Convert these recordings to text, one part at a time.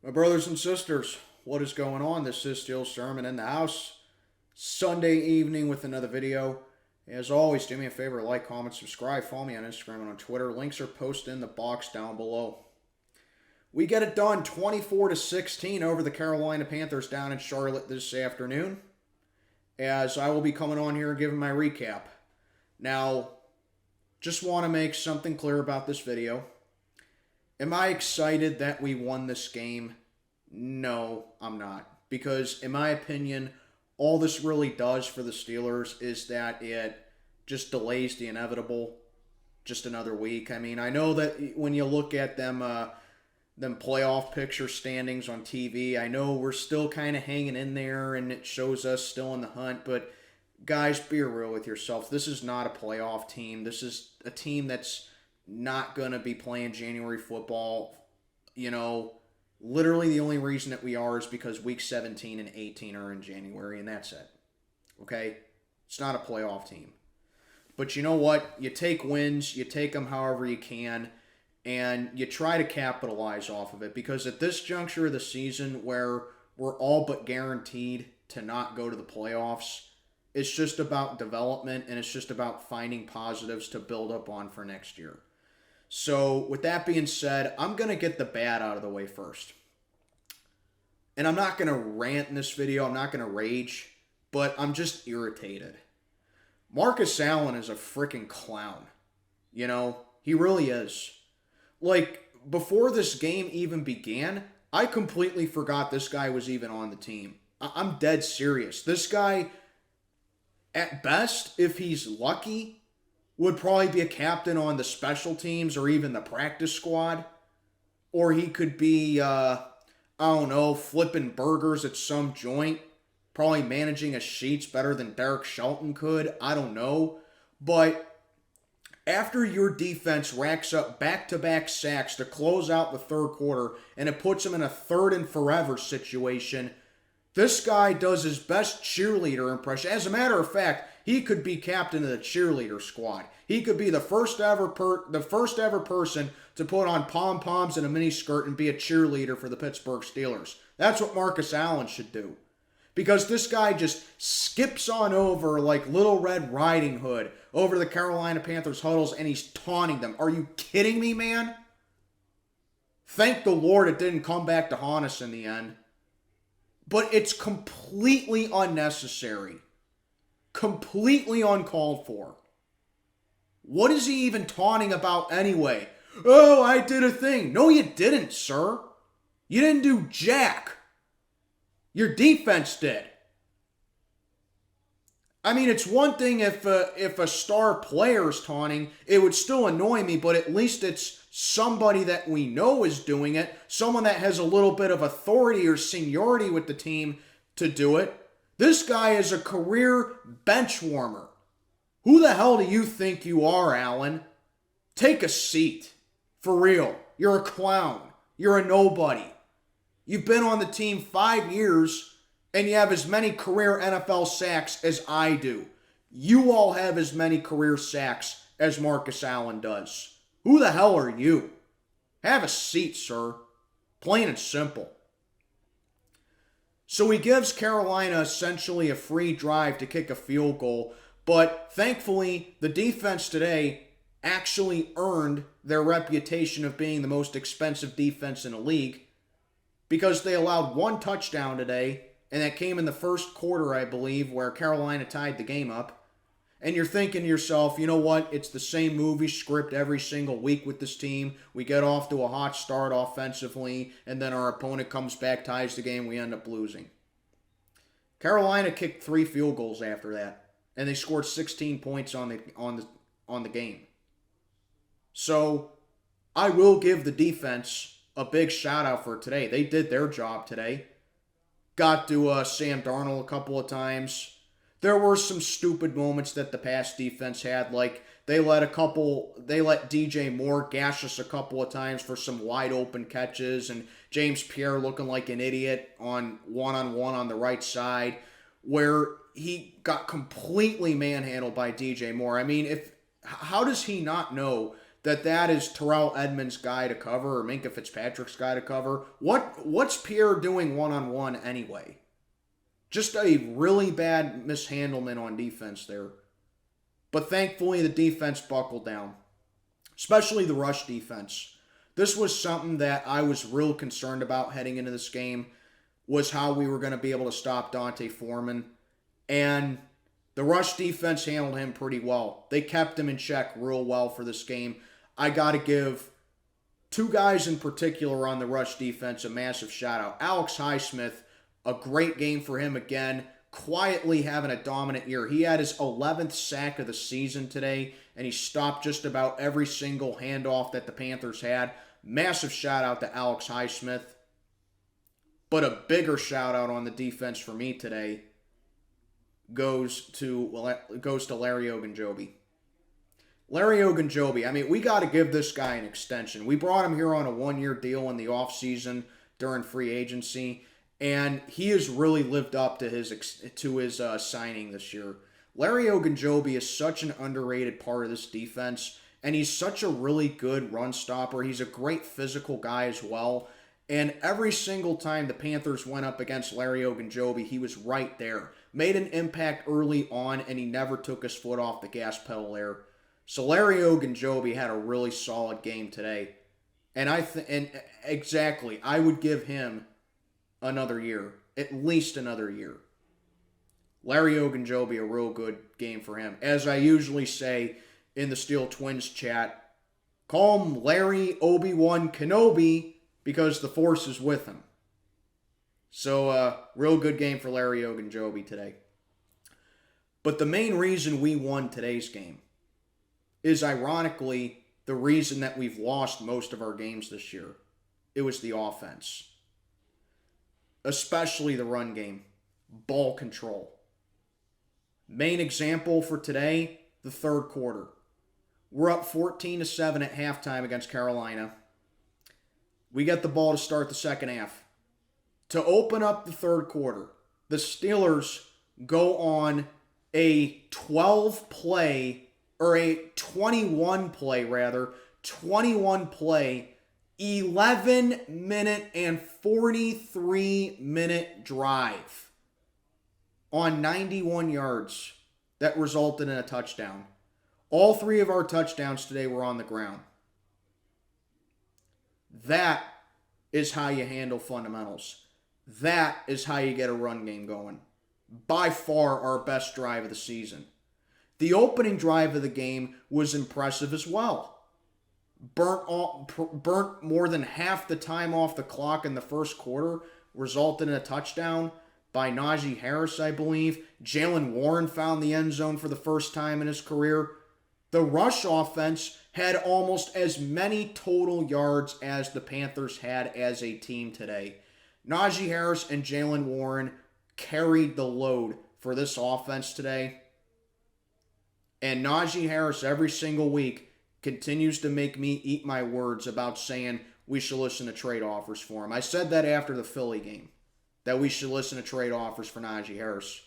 My brothers and sisters, what is going on? This is still Sermon in the House. Sunday evening with another video. As always, do me a favor, like, comment, subscribe, follow me on Instagram and on Twitter. Links are posted in the box down below. We get it done 24-16 over the Carolina Panthers down in Charlotte this afternoon. As I will be coming on here and giving my recap. Now, just want to make something clear about this video. Am I excited that we won this game? No, I'm not. Because, in my opinion, all this really does for the Steelers is that it just delays the inevitable just another week. I mean, I know that when you look at them playoff picture standings on TV, I know we're still kind of hanging in there and it shows us still in the hunt, but guys, be real with yourself. This is not a playoff team. This is a team that's not going to be playing January football. You know, literally the only reason that we are is because week 17 and 18 are in January, and that's it. Okay? It's not a playoff team. But you know what? You take wins, you take them however you can, and you try to capitalize off of it, because at this juncture of the season where we're all but guaranteed to not go to the playoffs, it's just about development, and it's just about finding positives to build up on for next year. So, with that being said, I'm going to get the bad out of the way first. And I'm not going to rant in this video. I'm not going to rage. But I'm just irritated. Marcus Allen is a freaking clown. You know, he really is. Like, before this game even began, I completely forgot this guy was even on the team. I'm dead serious. This guy, at best, if he's lucky, would probably be a captain on the special teams or even the practice squad. Or he could be, I don't know, flipping burgers at some joint. Probably managing a sheets better than Derek Shelton could. I don't know. But after your defense racks up back-to-back sacks to close out the third quarter and it puts him in a third and forever situation, this guy does his best cheerleader impression. As a matter of fact, he could be captain of the cheerleader squad. He could be the first ever person to put on pom-poms and a miniskirt and be a cheerleader for the Pittsburgh Steelers. That's what Marcus Allen should do. Because this guy just skips on over like Little Red Riding Hood over the Carolina Panthers huddles and he's taunting them. Are you kidding me, man? Thank the Lord it didn't come back to haunt us in the end. But it's completely unnecessary. Completely uncalled for. What is he even taunting about anyway? Oh, I did a thing. No, you didn't, sir. You didn't do jack. Your defense did. I mean, it's one thing if a star player's taunting, it would still annoy me, but at least it's somebody that we know is doing it, someone that has a little bit of authority or seniority with the team to do it. This guy is a career bench warmer. Who the hell do you think you are, Allen? Take a seat. For real. You're a clown. You're a nobody. You've been on the team 5 years, and you have as many career NFL sacks as I do. You all have as many career sacks as Marcus Allen does. Who the hell are you? Have a seat, sir. Plain and simple. So he gives Carolina essentially a free drive to kick a field goal, but thankfully the defense today actually earned their reputation of being the most expensive defense in the league, because they allowed one touchdown today, and that came in the first quarter, I believe, where Carolina tied the game up. And you're thinking to yourself, you know what? It's the same movie script every single week with this team. We get off to a hot start offensively, and then our opponent comes back, ties the game, we end up losing. Carolina kicked 3 field goals after that, and they scored 16 points on the game. So, I will give the defense a big shout out for today. They did their job today. Got to Sam Darnold a couple of times. There were some stupid moments that the pass defense had, like they let DJ Moore gash us a couple of times for some wide open catches, and James Pierre looking like an idiot on one-on-one on the right side, where he got completely manhandled by DJ Moore. I mean, how does he not know that is Terrell Edmonds' guy to cover or Minkah Fitzpatrick's guy to cover. What's Pierre doing one-on-one anyway? Just a really bad mishandlement on defense there. But thankfully, the defense buckled down, especially the rush defense. This was something that I was real concerned about heading into this game, was how we were going to be able to stop Dante Foreman. And the rush defense handled him pretty well. They kept him in check real well for this game. I got to give two guys in particular on the rush defense a massive shout out. Alex Highsmith, a great game for him again, quietly having a dominant year. He had his 11th sack of the season today, and he stopped just about every single handoff that the Panthers had. Massive shout out to Alex Highsmith. But a bigger shout out on the defense for me today goes to Larry Ogunjobi. Larry Ogunjobi, I mean, we got to give this guy an extension. We brought him here on a one-year deal in the offseason during free agency, and he has really lived up to his signing this year. Larry Ogunjobi is such an underrated part of this defense, and he's such a really good run stopper. He's a great physical guy as well. And every single time the Panthers went up against Larry Ogunjobi, he was right there. Made an impact early on, and he never took his foot off the gas pedal there. So Larry Ogunjobi had a really solid game today. And exactly, I would give him another year. At least another year. Larry Ogunjobi, a real good game for him. As I usually say in the Steel Twins chat, call him Larry Obi-Wan Kenobi, because the Force is with him. So, real good game for Larry Ogunjobi today. But the main reason we won today's game is, ironically, the reason that we've lost most of our games this year. It was the offense. Especially the run game. Ball control. Main example for today, the third quarter. We're up 14-7 at halftime against Carolina. We get the ball to start the second half. To open up the third quarter, the Steelers go on a 21-play, 11-minute and 43-minute drive on 91 yards that resulted in a touchdown. All three of our touchdowns today were on the ground. That is how you handle fundamentals. That is how you get a run game going. By far our best drive of the season. The opening drive of the game was impressive as well. Burnt more than half the time off the clock in the first quarter, resulted in a touchdown by Najee Harris, I believe. Jaylen Warren found the end zone for the first time in his career. The rush offense had almost as many total yards as the Panthers had as a team today. Najee Harris and Jaylen Warren carried the load for this offense today. And Najee Harris every single week continues to make me eat my words about saying we should listen to trade offers for him. I said that after the Philly game, that we should listen to trade offers for Najee Harris.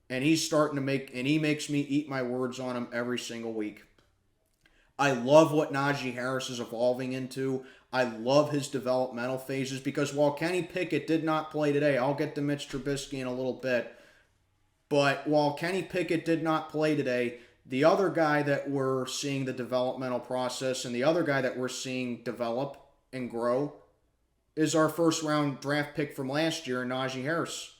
And he makes me eat my words on him every single week. I love what Najee Harris is evolving into. I love his developmental phases because while Kenny Pickett did not play today, I'll get to Mitch Trubisky in a little bit, but while Kenny Pickett did not play today, the other guy that we're seeing the developmental process and the other guy that we're seeing develop and grow is our first-round draft pick from last year, Najee Harris.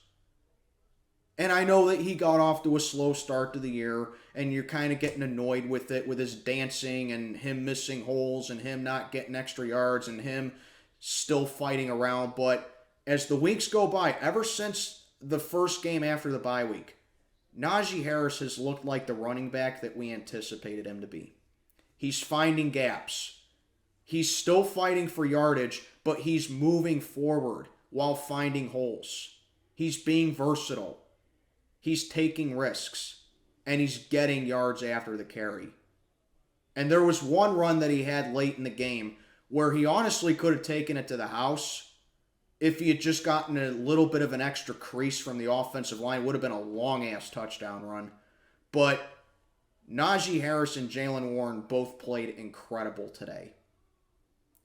And I know that he got off to a slow start to the year, and you're kind of getting annoyed with it, with his dancing and him missing holes and him not getting extra yards and him still fighting around. But as the weeks go by, ever since the first game after the bye week, Najee Harris has looked like the running back that we anticipated him to be. He's finding gaps. He's still fighting for yardage, but he's moving forward while finding holes. He's being versatile. He's taking risks, and he's getting yards after the carry. And there was one run that he had late in the game where he honestly could have taken it to the house if he had just gotten a little bit of an extra crease from the offensive line. It would have been a long-ass touchdown run. But Najee Harris and Jaylen Warren both played incredible today.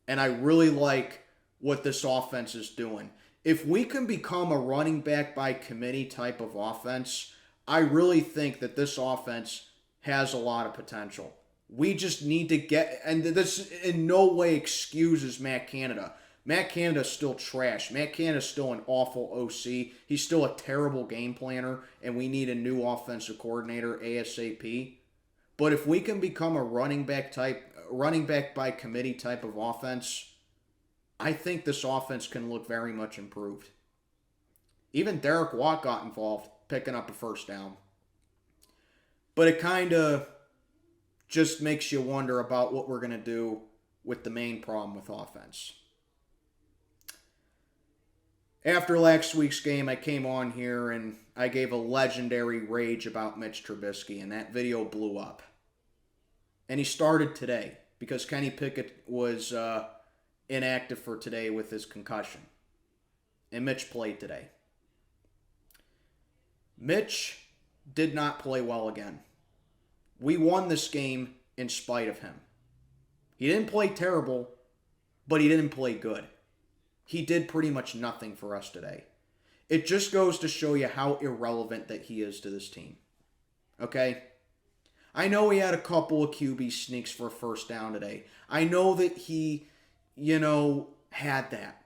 And I really like what this offense is doing. If we can become a running back by committee type of offense, I really think that this offense has a lot of potential. We just need to get, and this in no way excuses Matt Canada. Matt Canada's still trash. Matt Canada's still an awful OC. He's still a terrible game planner, and we need a new offensive coordinator ASAP. But if we can become a running back by committee type of offense, I think this offense can look very much improved. Even Derek Watt got involved, picking up a first down. But it kind of just makes you wonder about what we're going to do with the main problem with offense. After last week's game, I came on here and I gave a legendary rage about Mitch Trubisky, and that video blew up. And he started today because Kenny Pickett was inactive for today with his concussion. And Mitch played today. Mitch did not play well again. We won this game in spite of him. He didn't play terrible, but he didn't play good. He did pretty much nothing for us today. It just goes to show you how irrelevant that he is to this team. Okay? I know he had a couple of QB sneaks for a first down today. I know that he, had that.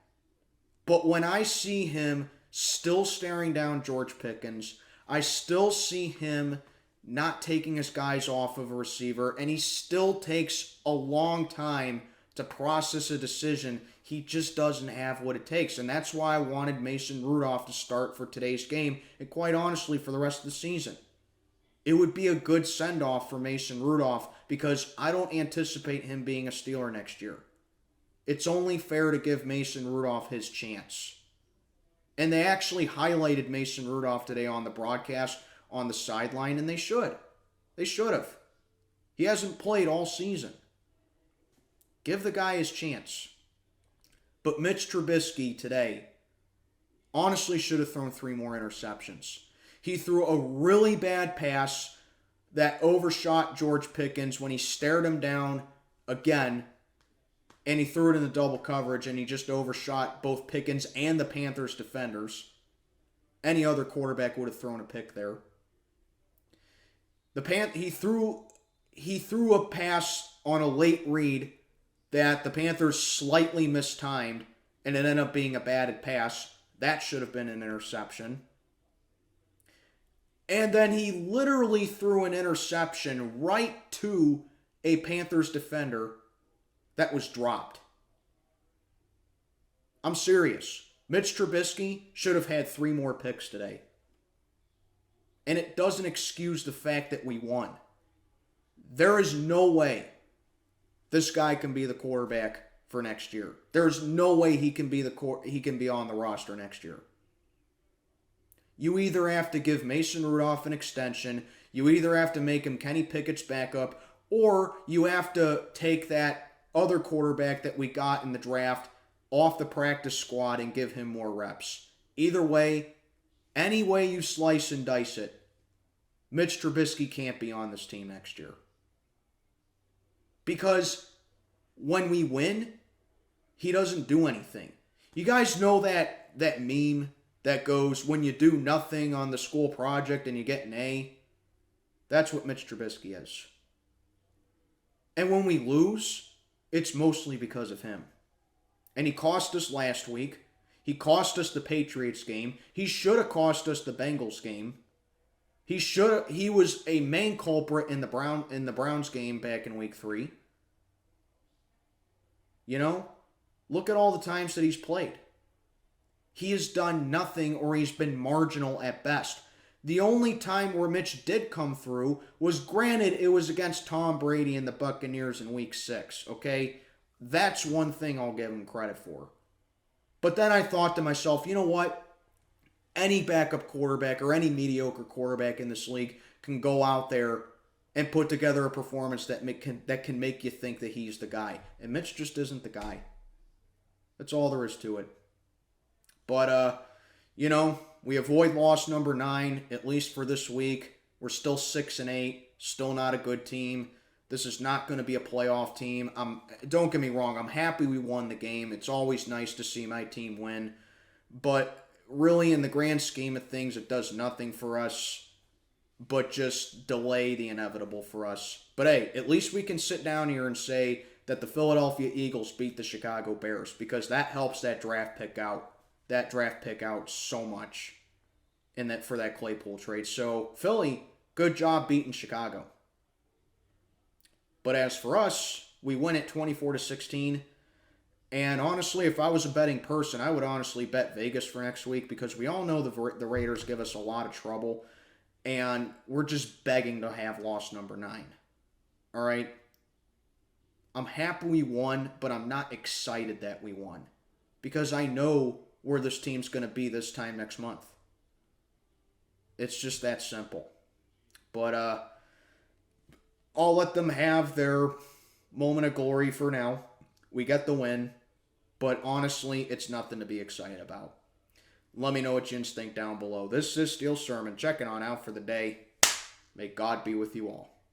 But when I see him still staring down George Pickens, I still see him not taking his guys off of a receiver, and he still takes a long time to process a decision. He just doesn't have what it takes, and that's why I wanted Mason Rudolph to start for today's game, and quite honestly, for the rest of the season. It would be a good send-off for Mason Rudolph because I don't anticipate him being a Steeler next year. It's only fair to give Mason Rudolph his chance. And they actually highlighted Mason Rudolph today on the broadcast on the sideline, and they should. They should have. He hasn't played all season. Give the guy his chance. But Mitch Trubisky today honestly should have thrown 3 more interceptions. He threw a really bad pass that overshot George Pickens when he stared him down again, and he threw it in the double coverage, and he just overshot both Pickens and the Panthers defenders. Any other quarterback would have thrown a pick there. He threw a pass on a late read that the Panthers slightly mistimed, and it ended up being a batted pass. That should have been an interception. And then he literally threw an interception right to a Panthers defender that was dropped. I'm serious. Mitch Trubisky should have had 3 more picks today. And it doesn't excuse the fact that we won. There is no way this guy can be the quarterback for next year. There's no way he can be on the roster next year. You either have to give Mason Rudolph an extension, you either have to make him Kenny Pickett's backup, or you have to take that other quarterback that we got in the draft off the practice squad and give him more reps. Either way, any way you slice and dice it, Mitch Trubisky can't be on this team next year. Because when we win, he doesn't do anything. You guys know that meme that goes, when you do nothing on the school project and you get an A? That's what Mitch Trubisky is. And when we lose, it's mostly because of him. And he cost us last week. He cost us the Patriots game. He should have cost us the Bengals game. He was a main culprit in the Browns game back in week 3. Look at all the times that he's played. He has done nothing, or he's been marginal at best. The only time where Mitch did come through was, granted, it was against Tom Brady and the Buccaneers in week 6, okay? That's one thing I'll give him credit for. But then I thought to myself, you know what? Any backup quarterback or any mediocre quarterback in this league can go out there and put together a performance that can make you think that he's the guy. And Mitch just isn't the guy. That's all there is to it. But, we avoid loss number 9, at least for this week. We're still 6-8. Still not a good team. This is not going to be a playoff team. Don't get me wrong. I'm happy we won the game. It's always nice to see my team win. But really, in the grand scheme of things, it does nothing for us but just delay the inevitable for us. But hey, at least we can sit down here and say that the Philadelphia Eagles beat the Chicago Bears, because that helps that draft pick out so much for that Claypool trade. So Philly, good job beating Chicago. But as for us, we win it 24-16. And honestly, if I was a betting person, I would honestly bet Vegas for next week, because we all know the Raiders give us a lot of trouble. And we're just begging to have loss number 9. All right? I'm happy we won, but I'm not excited that we won, because I know where this team's going to be this time next month. It's just that simple. But I'll let them have their moment of glory for now. We get the win, but honestly, it's nothing to be excited about. Let me know what you think down below. This is Steel Sermon checking on out for the day. May God be with you all.